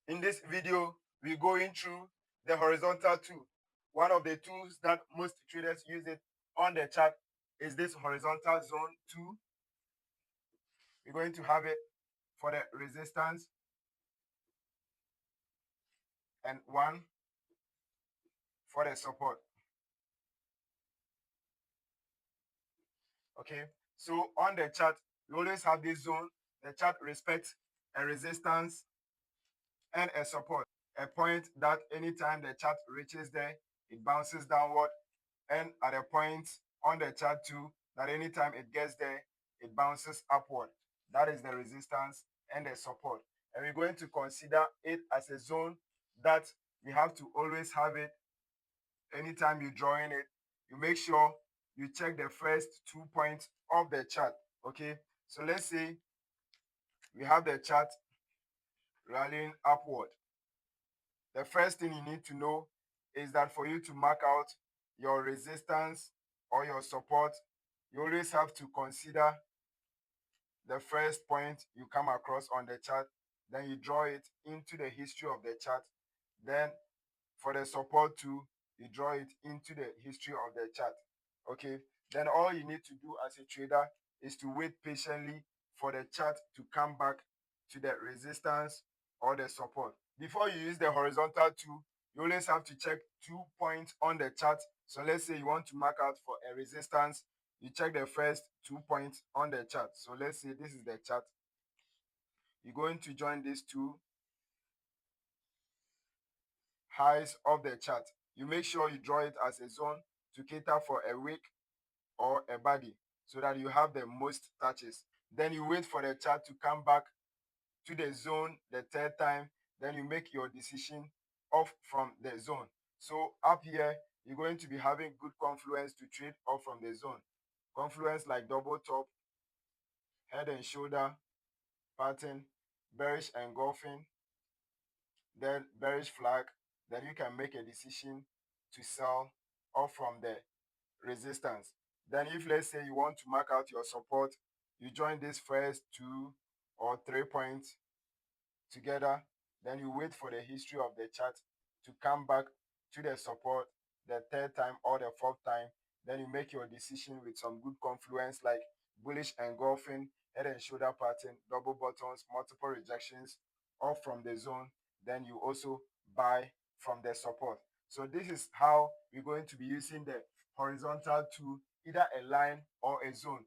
In this video, we're going through the horizontal tool. One of the tools that most traders use it on the chart is this horizontal zone tool. We're going to have it for the resistance and one for the support. Okay, so on the chart, we always have this zone. The chart respects a resistance and a support, a point that anytime the chart reaches there, it bounces downward, and at a point on the chart too that anytime it gets there, it bounces upward. That is the resistance and the support. And we're going to consider it as a zone that you have to always have it anytime you're drawing it. You make sure you check the first 2 points of the chart. Okay, so let's say we have the chart rallying upward. The first thing you need to know is that for you to mark out your resistance or your support, you always have to consider the first point you come across on the chart, then you draw it into the history of the chart. Then for the support too, you draw it into the history of the chart. Okay, then all you need to do as a trader is to wait patiently for the chart to come back to the resistance or the support. Before you use the horizontal tool, you always have to check 2 points on the chart. So let's say you want to mark out for a resistance, you check the first 2 points on the chart. So let's say this is the chart. You're going to join these two highs of the chart. You make sure you draw it as a zone to cater for a wick or a body so that you have the most touches. Then you wait for the chart to come back to the zone the third time. Then you make your decision off from the zone. So up here, you're going to be having good confluence to trade off from the zone. Confluence like double top, head and shoulder pattern, bearish engulfing, then bearish flag. Then you can make a decision to sell off from the resistance. Then if let's say you want to mark out your support, you join this first 2 or 3 points together. Then you wait for the history of the chart to come back to the support the third time or the fourth time. Then you make your decision with some good confluence like bullish engulfing, head and shoulder pattern, double bottoms, multiple rejections off from the zone. Then you also buy from the support. So this is how we're going to be using the horizontal tool, either a line or a zone.